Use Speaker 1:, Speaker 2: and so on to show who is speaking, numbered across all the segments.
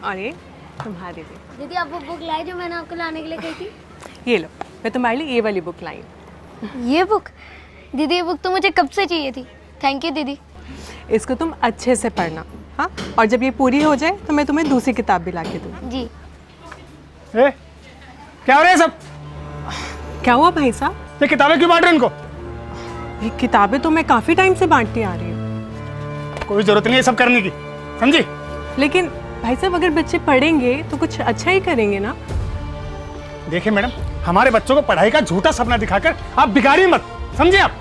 Speaker 1: और ये तुम्हारे लिए।
Speaker 2: दीदी आप वो बुक लाई जो मैंने आपको लाने के लिए कही थी?
Speaker 1: ये लो, मैं तुम्हारे लिए ये वाली बुक लाई हूँ।
Speaker 2: ये बुक? दीदी ये बुक तो मुझे कब से चाहिए थी। थैंक यू दीदी।
Speaker 1: इसको तुम अच्छे से पढ़ना, हाँ, और जब ये पूरी हो जाए तो मैं तुम्हें दूसरी किताब भी ला के दूँ।
Speaker 2: जी।
Speaker 3: क्या हो रहा है सब?
Speaker 1: क्या हुआ भाई साहब?
Speaker 3: ये किताबें क्यों बांट रहे हैं इनको?
Speaker 1: ये किताबें तो मैं काफ़ी टाइम से बांटती आ रही हूँ।
Speaker 3: कोई जरूरत नहीं है सब करने की, समझी?
Speaker 1: लेकिन भाई साहब अगर बच्चे पढ़ेंगे तो कुछ अच्छा ही करेंगे ना।
Speaker 3: देखिए मैडम, हमारे बच्चों को पढ़ाई का झूठा सपना दिखाकर आप बिगाड़िए मत, समझे आप?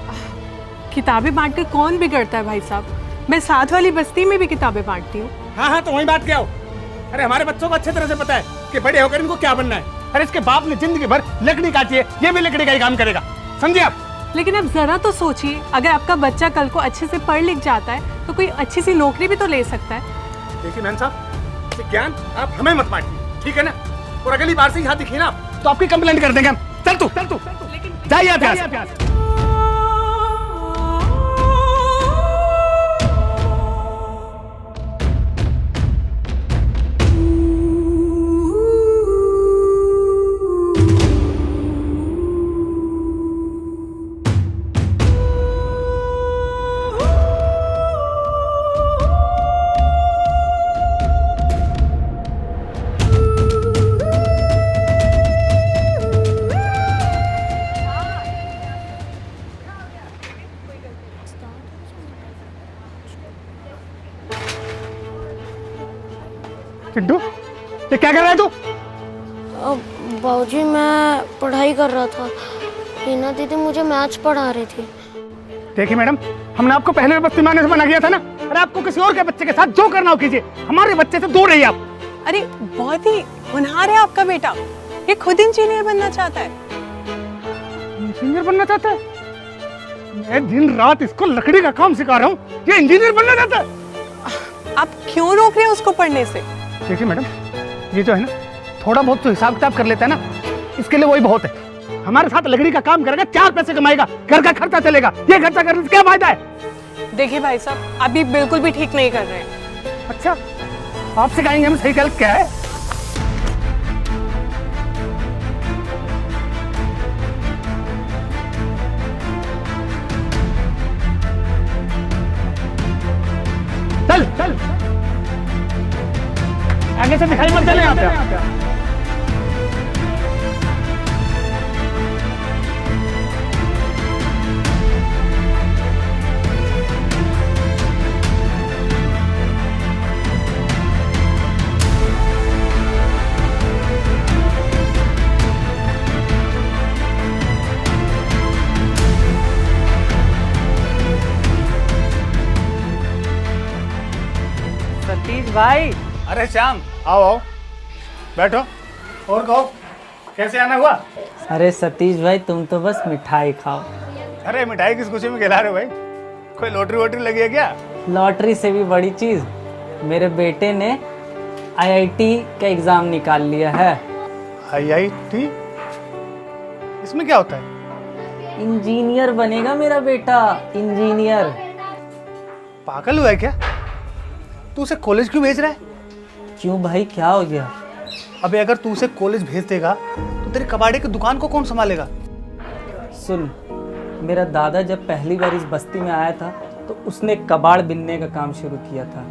Speaker 1: किताबें बांट कर कौन बिगड़ता है भाई साहब? मैं साथ वाली बस्ती में भी किताबें बांटती हूँ।
Speaker 3: हाँ तो वही बात क्या हो। अरे हमारे बच्चों को अच्छे तरह से पता है कि बड़े होकर इनको क्या बनना है। अरे इसके बाप ने जिंदगी भर लकड़ी काटी है, ये भी लकड़ी का ही काम करेगा, समझे आप?
Speaker 1: लेकिन अब जरा तो सोचिए, अगर आपका बच्चा कल को अच्छे से पढ़ लिख जाता है तो कोई अच्छी सी नौकरी भी तो ले सकता है।
Speaker 3: देखिए मैन साहब, ये ज्ञान आप हमें मत बांटिए, ठीक है ना? और अगली बार से यहाँ दिखी ना तो आपकी कंप्लेंट कर देंगे हम। चल तू जाइए आप यहाँ से। चिंटू, ये क्या कर रहा है तू?
Speaker 2: बाबूजी मैं पढ़ाई कर रहा था। हिना दीदी मुझे मैथ्स पढ़ा रही थी।
Speaker 3: देखिए मैडम, हमने आपको पहले भी बस्ती मारने से मना किया था ना। अरे आपको किसी और के बच्चे के साथ जो करना हो कीजिए, हमारे बच्चे से दूर रहिए आप।
Speaker 1: अरे बहुत ही होनहार है आपका बेटा, ये खुद इंजीनियर बनना चाहता है।
Speaker 3: इंजीनियर बनना चाहता है? मैं दिन रात इसको लकड़ी का काम सिखा रहा हूँ, ये इंजीनियर बनना चाहता है।
Speaker 1: आप क्यों रोक रहे हैं उसको पढ़ने से?
Speaker 3: देखिए मैडम, ये जो है ना, थोड़ा बहुत तो हिसाब किताब कर लेता है ना, इसके लिए वही बहुत है। हमारे साथ लकड़ी का काम करेगा, 4 पैसे कमाएगा, घर का खर्चा चलेगा। ये खर्चा करने से क्या फायदा है?
Speaker 1: देखिए भाई साहब, आप ये बिल्कुल भी ठीक नहीं कर रहे हैं।
Speaker 3: अच्छा, आप सिखाएंगे हमें सही गलत क्या है? चल आगे से दिखाई मत चले यहाँ पे।
Speaker 4: सतीश भाई।
Speaker 3: अरे श्याम, आओ बैठो और कहो, कैसे आना हुआ?
Speaker 4: अरे सतीश भाई, तुम तो बस मिठाई खाओ।
Speaker 3: अरे मिठाई किस खुशी में खिला रहे हो भाई? कोई लॉटरी वोटरी लगी है क्या?
Speaker 4: लॉटरी से भी बड़ी चीज, मेरे बेटे ने आईआईटी का एग्जाम निकाल लिया है।
Speaker 3: आईआईटी? इसमें क्या होता है?
Speaker 4: इंजीनियर बनेगा मेरा बेटा, इंजीनियर।
Speaker 3: पागल हुआ है क्या? तू उसे कॉलेज क्यों भेज रहा है?
Speaker 4: क्यों भाई, क्या हो गया?
Speaker 3: अबे अगर तू उसे कॉलेज भेज देगा तो तेरी कबाड़े की दुकान को कौन संभालेगा?
Speaker 4: सुन, मेरा दादा जब पहली बार इस बस्ती में आया था तो उसने कबाड़ बिनने का काम शुरू किया था,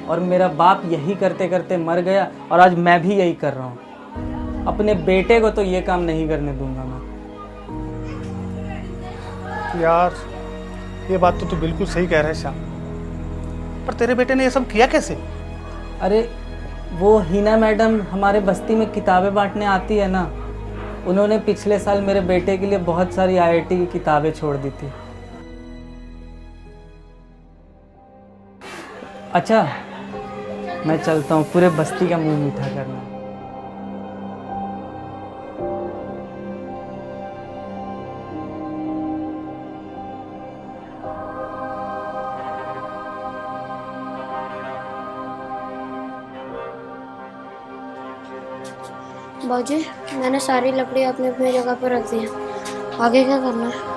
Speaker 4: और मेरा बाप यही करते करते मर गया, और आज मैं भी यही कर रहा हूँ। अपने बेटे को तो ये काम नहीं करने दूंगा मैं।
Speaker 3: यार ये बात तो तू बिल्कुल सही कह रहा है श्याम, पर तेरे बेटे ने ये सब किया कैसे?
Speaker 4: अरे वो हिना मैडम हमारे बस्ती में किताबें बांटने आती है ना, उन्होंने पिछले साल मेरे बेटे के लिए बहुत सारी आईआईटी की किताबें छोड़ दी थी। अच्छा मैं चलता हूँ, पूरे बस्ती का मुंह मीठा करना।
Speaker 2: बाबूजी मैंने सारी लकड़ी अपनी अपनी जगह पर रख दी है, आगे क्या करना है?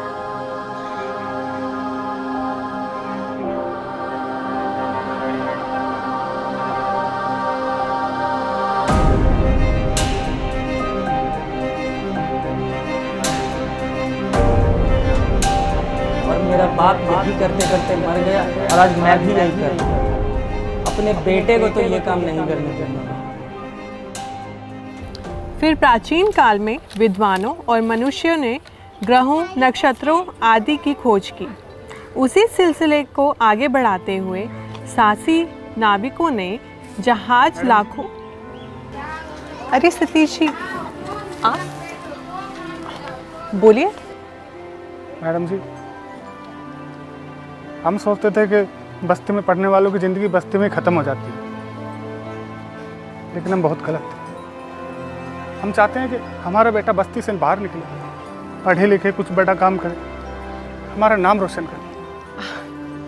Speaker 4: बाप यही करते करते मर गया और आज मैं भी यही कर रहा हूँ। अपने बेटे को तो ये काम नहीं करने देना।
Speaker 1: फिर प्राचीन काल में विद्वानों और मनुष्यों ने ग्रहों, नक्षत्रों आदि की खोज की। उसी सिलसिले को आगे बढ़ाते हुए साहसी नाविकों ने जहाज लाखों। अरे सतीश जी, आप बोलिए।
Speaker 3: मैडम जी, हम सोचते थे कि बस्ती में पढ़ने वालों की ज़िंदगी बस्ती में ख़त्म हो जाती है, लेकिन हम बहुत गलत थे। हम चाहते हैं कि हमारा बेटा बस्ती से बाहर निकले, पढ़े लिखे, कुछ बड़ा काम करे, हमारा नाम रोशन करे।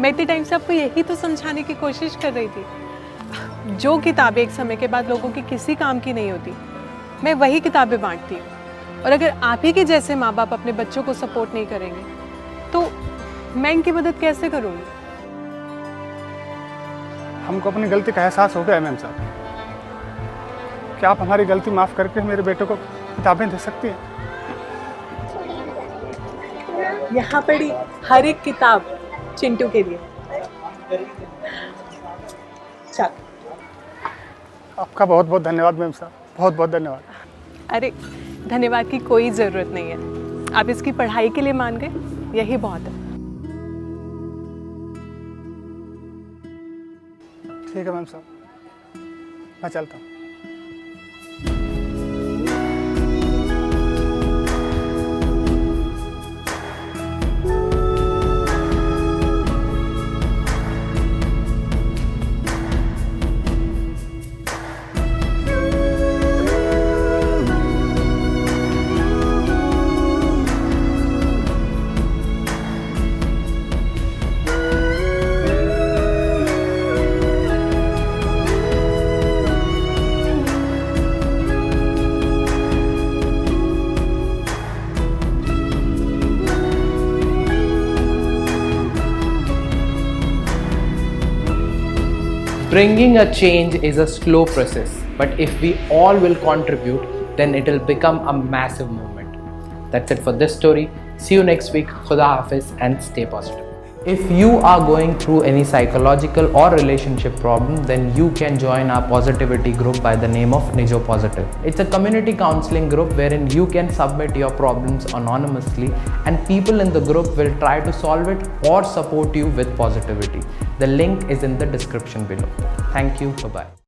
Speaker 1: मैं इतने टाइम से आपको यही तो समझाने की कोशिश कर रही थी। जो किताबें एक समय के बाद लोगों की किसी काम की नहीं होती, मैं वही किताबें बांटती हूँ। और अगर आप ही के जैसे माँ बाप अपने बच्चों को सपोर्ट नहीं करेंगे तो मैं इनकी मदद कैसे करूँगी?
Speaker 3: हमको अपनी गलती का एहसास हो गया मैम साहब। क्या आप हमारी गलती माफ़ करके मेरे बेटे को किताबें दे सकती हैं?
Speaker 1: यहाँ पड़ी हर एक किताब चिंटू के लिए। चल।
Speaker 3: आपका बहुत बहुत धन्यवाद मैम साहब, बहुत बहुत धन्यवाद।
Speaker 1: अरे धन्यवाद की कोई ज़रूरत नहीं है। आप इसकी पढ़ाई के लिए मान गए, यही बहुत है।
Speaker 3: ठीक है मैम साहब, मैं चलता हूँ।
Speaker 5: Bringing a change is a slow process, but if we all will contribute, then it will become a massive movement. That's it for this story. See you next week. Khuda Hafiz and stay positive. If you are going through any psychological or relationship problem, then you can join our positivity group by the name of Nijo Positive. It's a community counseling group wherein you can submit your problems anonymously and people in the group will try to solve it or support you with positivity. The link is in the description below. Thank you. Bye-bye.